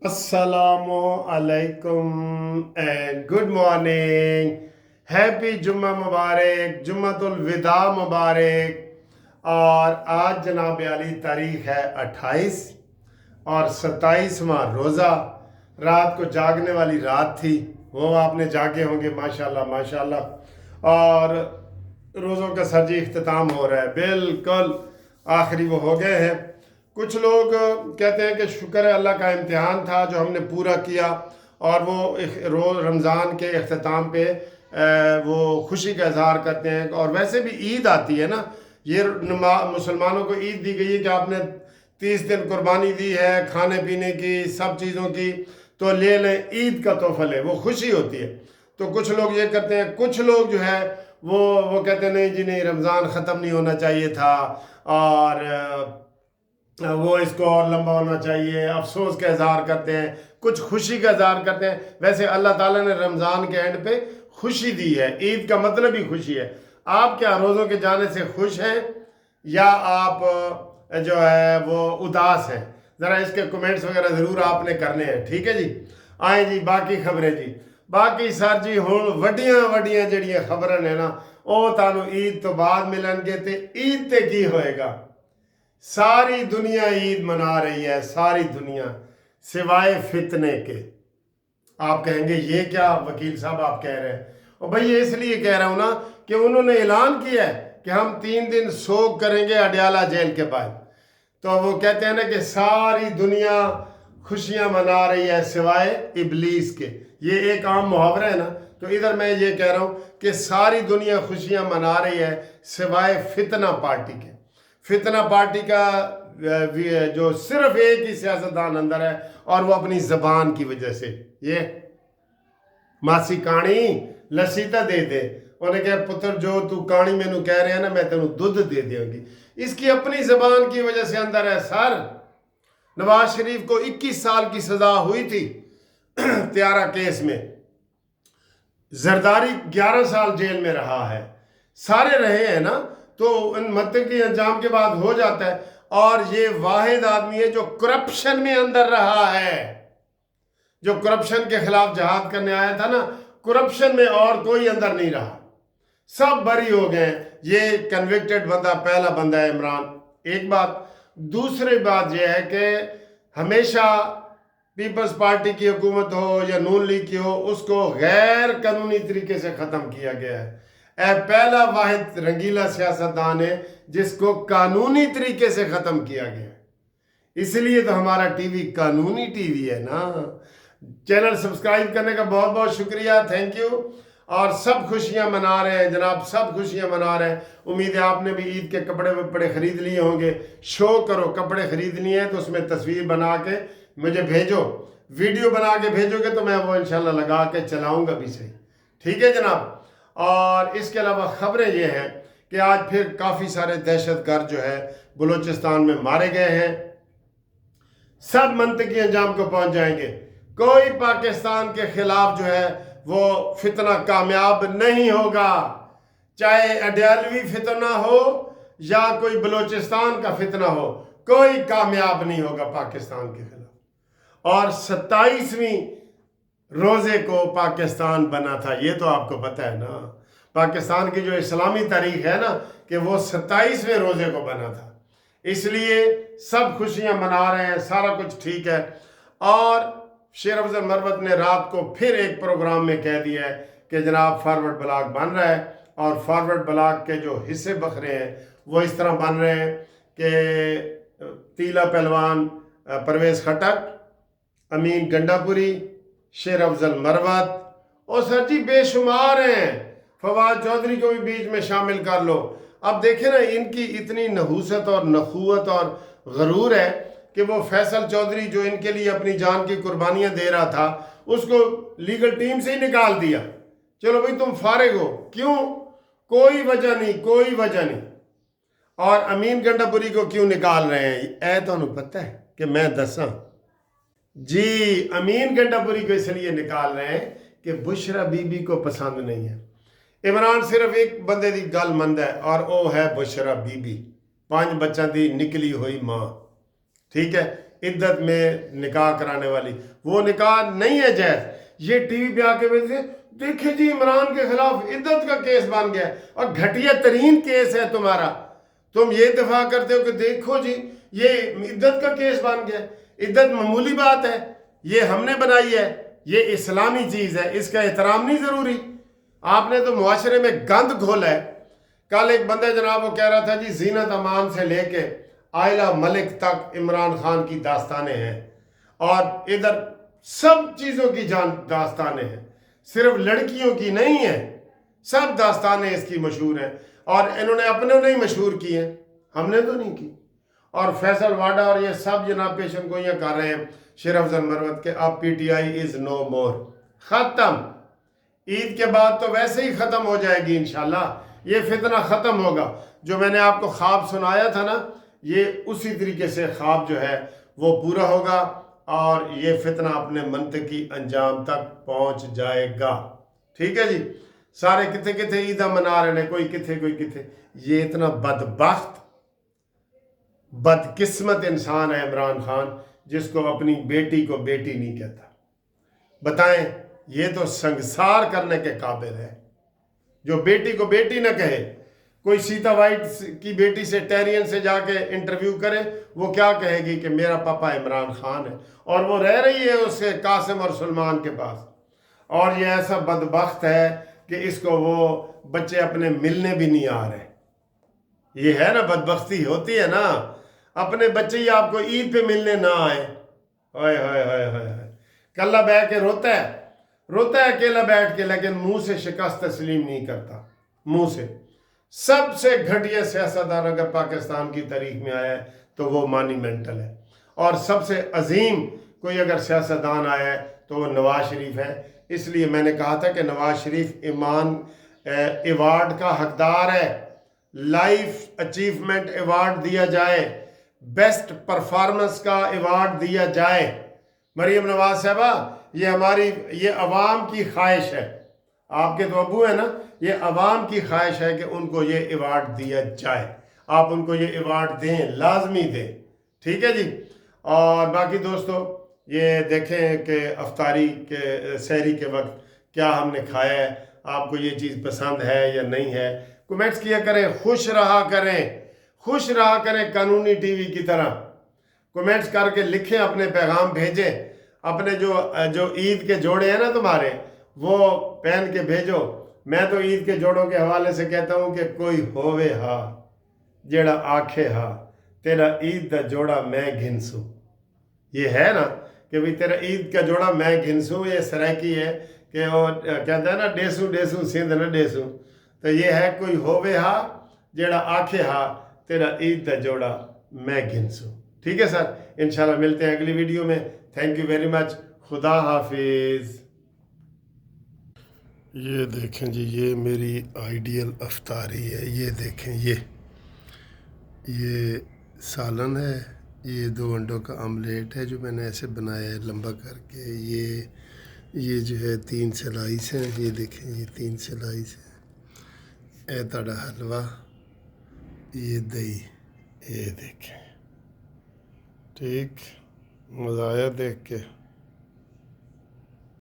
Assalamu alaikum and good morning. Happy जुम्मा मुबारक, जुम्मतुल विदा मुबारक। और आज जनाब अली तारीख है 28 और 27वां रोज़ा। रात को जागने वाली रात थी, वो आपने जागे होंगे माशाल्लाह माशाल्लाह। और रोज़ों का सरजी इख्तिताम हो रहा है, बिल्कुल आखिरी वो हो गए हैं। कुछ लोग कहते हैं कि शुक्र है अल्लाह का इम्तिहान था जो हमने पूरा किया, और वो रोज़ रमज़ान के अख्तिताम पे वो खुशी का इजहार करते हैं। और वैसे भी ईद आती है ना, ये मुसलमानों को ईद दी गई है कि आपने 30 दिन कुर्बानी दी है खाने पीने की, सब चीज़ों की, तो ले लें, ईद का तोहफा लें, वो खुशी होती है। तो कुछ लोग ये करते हैं, कुछ लोग जो है वो कहते हैं नहीं जी नहीं, रमज़ान ख़त्म नहीं होना चाहिए था और वो इसको और लंबा होना चाहिए, अफसोस का इजहार करते हैं, कुछ खुशी का इजहार करते हैं। वैसे अल्लाह ताला ने रमज़ान के एंड पे खुशी दी है, ईद का मतलब ही खुशी है। आप क्या रोज़ों के जाने से खुश हैं या आप जो है वो उदास हैं? ज़रा इसके कमेंट्स वगैरह ज़रूर आपने करने हैं, ठीक है जी। आए जी बाकी खबरें जी। बाकी सर जी हुण वड्डियां वड्डियां जड़ियां खबरां ने ना, ਉਹ ਤੁਹਾਨੂੰ ईद तो बाद मिलणगे ते ईद ते की होएगा। सारी दुनिया ईद मना रही है, सारी दुनिया, सिवाय फितने के। आप कहेंगे ये क्या वकील साहब आप कह रहे हैं? और भाई ये इसलिए कह रहा हूं ना कि उन्होंने ऐलान किया है कि हम 3 दिन सोग करेंगे अडयाला जेल के बाद। तो वो कहते हैं ना कि सारी दुनिया खुशियां मना रही है सिवाय इबलीस के। ये एक आम मुहावरा है ना, तो इधर मैं ये कह रहा हूं कि सारी दुनिया खुशियां मना रही है सिवाय फितना पार्टी के। फितना पार्टी का जो सिर्फ एक ही सियासतदान अंदर है, और वो अपनी जबान की वजह से। ये मासी काणी लस्सी तो दे दे, उन्हें कहा पुत्र जो तू काणी मैनू कह रहे हैं ना, मैं तेनू दुध दे दूंगी। इसकी अपनी जबान की वजह से अंदर है। सर नवाज शरीफ को 21 साल की सजा हुई थी त्यारा केस में, जरदारी 11 साल जेल में रहा है, सारे रहे हैं ना, तो इन मंतकी अंजाम के बाद हो जाता है। और ये वाहिद आदमी है जो करप्शन में अंदर रहा है, जो करप्शन के खिलाफ जहाद करने आया था ना, करप्शन में और कोई अंदर नहीं रहा, सब बरी हो गए। ये कन्विक्टेड बंदा, पहला बंदा है इमरान। एक बात। दूसरी बात यह है कि हमेशा पीपल्स पार्टी की हुकूमत हो या नून लीग की हो, उसको गैर कानूनी तरीके से ख़त्म किया गया है। पहला वाहिद रंगीला सियासतदान है जिसको कानूनी तरीके से ख़त्म किया गया। इसलिए तो हमारा टीवी कानूनी टीवी है ना। चैनल सब्सक्राइब करने का बहुत बहुत शुक्रिया, थैंक यू। और सब खुशियां मना रहे हैं जनाब, सब खुशियां मना रहे हैं। उम्मीद है आपने भी ईद के कपड़े वपड़े खरीद लिए होंगे। शो करो, कपड़े खरीदनी है तो उसमें तस्वीर बना के मुझे भेजो, वीडियो बना के भेजोगे तो मैं वो इंशाल्लाह लगा के चलाऊंगा भी सही, ठीक है जनाब। और इसके अलावा खबरें ये हैं कि आज फिर काफ़ी सारे दहशतगर्द जो है बलूचिस्तान में मारे गए हैं। सब मंतकी अंजाम को पहुंच जाएंगे। कोई पाकिस्तान के खिलाफ जो है वो फितना कामयाब नहीं होगा, चाहे अडयालवी फितना हो या कोई बलूचिस्तान का फितना हो, कोई कामयाब नहीं होगा पाकिस्तान के खिलाफ। और 27वीं रोज़े को पाकिस्तान बना था, ये तो आपको पता है ना। पाकिस्तान की जो इस्लामी तारीख है ना, कि वो 27वें रोज़े को बना था, इसलिए सब खुशियां मना रहे हैं, सारा कुछ ठीक है। और शेर अफजल मरवत ने रात को फिर एक प्रोग्राम में कह दिया है कि जनाब फॉरवर्ड ब्लॉक बन रहा है, और फॉरवर्ड ब्लॉक के जो हिस्से बखरे हैं वो इस तरह बन रहे हैं कि तीला पहलवान परवेज़ खटक, अमीन गंडापुरी, शेर अफजल मरवत, और सर जी बेशुमार हैं, फवाद चौधरी को भी बीच में शामिल कर लो। अब देखें ना, इनकी इतनी नहूसत और नखुवत और गरूर है कि वो फैसल चौधरी जो इनके लिए अपनी जान की कुर्बानियां दे रहा था, उसको लीगल टीम से ही निकाल दिया। चलो भाई तुम फारिग हो, क्यों? कोई वजह नहीं, कोई वजह नहीं। और अमीन गंडापुरी को क्यों निकाल रहे हैं, ऐ तो पता है कि मैं दसा जी। अमीन गंडापुरी को इसलिए निकाल रहे हैं कि बुशरा बीबी को पसंद नहीं है। इमरान सिर्फ एक बंदे की गल मंद है, और वो है बुशरा बीबी, 5 बच्चों की निकली हुई मां, ठीक है। عدت میں نکاح کرانے والی، وہ نکاح نہیں ہے جائز۔ یہ ٹی وی پہ آ کے ویسے دیکھیں جی عمران کے خلاف عدت کا کیس بن گیا ہے، اور گھٹیا ترین کیس ہے تمہارا، تم یہ دفاع کرتے ہو کہ دیکھو جی یہ عدت کا کیس بن گیا ہے۔ عدت معمولی بات ہے، یہ ہم نے بنائی ہے، یہ اسلامی چیز ہے، اس کا احترام نہیں ضروری؟ آپ نے تو معاشرے میں گند گھولا ہے۔ کل ایک بندہ جناب وہ کہہ رہا تھا جی زینت امان سے لے کے آئلہ ملک تک عمران خان کی داستانیں ہیں، اور ادھر سب چیزوں کی داستانیں ہیں، صرف لڑکیوں کی نہیں ہیں، سب داستانیں اس کی مشہور ہیں، اور انہوں نے اپنے نہیں مشہور کی ہیں، ہم نے تو نہیں کی۔ اور فیصل واڈا اور یہ سب جناب پیشن گوئیاں کر رہے ہیں شیر افضل مروت کے اب پی ٹی آئی از نو مور، ختم۔ عید کے بعد تو ویسے ہی ختم ہو جائے گی انشاءاللہ، یہ فتنہ ختم ہوگا۔ جو میں نے آپ کو خواب سنایا تھا نا، یہ اسی طریقے سے خواب جو ہے وہ پورا ہوگا، اور یہ فتنہ اپنے منطقی انجام تک پہنچ جائے گا۔ ٹھیک ہے جی، سارے کتھے کتھے عیدہ منا رہے ہیں، کوئی کتھے کوئی کتھے۔ یہ اتنا بدبخت بدقسمت انسان ہے عمران خان، جس کو اپنی بیٹی کو بیٹی نہیں کہتا۔ بتائیں، یہ تو سنگسار کرنے کے قابل ہے، جو بیٹی کو بیٹی نہ کہے۔ کوئی سیتا وائٹ کی بیٹی سے ٹیرین سے جا کے انٹرویو کرے، وہ کیا کہے گی کہ میرا پاپا عمران خان ہے، اور وہ رہ رہی ہے اس کے قاسم اور سلمان کے پاس۔ اور یہ ایسا بدبخت ہے کہ اس کو وہ بچے اپنے ملنے بھی نہیں آ رہے۔ یہ ہے نا بدبختی، ہوتی ہے نا، اپنے بچے ہی آپ کو عید پہ ملنے نہ آئے۔ ہائے ہائے ہائے ہائے، کلہ بیٹھ کے روتا ہے اکیلا بیٹھ کے، لیکن منہ سے شکست تسلیم نہیں کرتا، منہ سے۔ سب سے گھٹیا سیاستدان اگر پاکستان کی تاریخ میں آیا ہے تو وہ مانیمنٹل ہے، اور سب سے عظیم کوئی اگر سیاستدان آیا ہے تو وہ نواز شریف ہے۔ اس لیے میں نے کہا تھا کہ نواز شریف ایمان ایوارڈ کا حقدار ہے، لائف اچیومنٹ ایوارڈ دیا جائے، بیسٹ پرفارمنس کا ایوارڈ دیا جائے۔ مریم نواز صاحبہ، یہ عوام کی خواہش ہے، آپ کے تو ابو ہیں نا، یہ عوام کی خواہش ہے کہ ان کو یہ ایوارڈ دیا جائے، آپ ان کو یہ ایوارڈ دیں، لازمی دیں۔ ٹھیک ہے جی، اور باقی دوستو یہ دیکھیں کہ افطاری کے سحری کے وقت کیا ہم نے کھایا ہے، آپ کو یہ چیز پسند ہے یا نہیں ہے، کمنٹس کیا کریں، خوش رہا کریں قانونی ٹی وی کی طرح، کمنٹس کر کے لکھیں، اپنے پیغام بھیجیں، اپنے جو عید کے جوڑے ہیں نا تمہارے، وہ پہن کے بھیجو۔ میں تو عید کے جوڑوں کے حوالے سے کہتا ہوں کہ کوئی ہووے ہا جیڑا آکھے ہا تیرا عید دا جوڑا میں گھنسوں۔ یہ ہے نا کہ بھی تیرا عید کا جوڑا میں گھنسوں، یہ سرائکی ہے کہ وہ کہتا ہے نا ڈیسوں سندھ نہ ڈیسوں، تو یہ ہے کوئی ہووے ہا جیڑا آکھے ہا تیرا عید دا جوڑا میں گھنسوں۔ ٹھیک ہے سر، انشاءاللہ ملتے ہیں اگلی ویڈیو میں۔ تھینک یو ویری مچ، خدا حافظ۔ یہ دیکھیں جی، یہ میری آئیڈیل افطاری ہے، یہ دیکھیں، یہ سالن ہے، یہ 2 انڈوں کا آملیٹ ہے جو میں نے ایسے بنایا ہے لمبا کر کے، یہ جو ہے 3 سلائس ہیں، یہ دیکھیں یہ 3 سلائس ہیں، اے تاڑا حلوہ، یہ دہی، یہ دیکھیں۔ ٹھیک، مزہ آیا دیکھ کے؟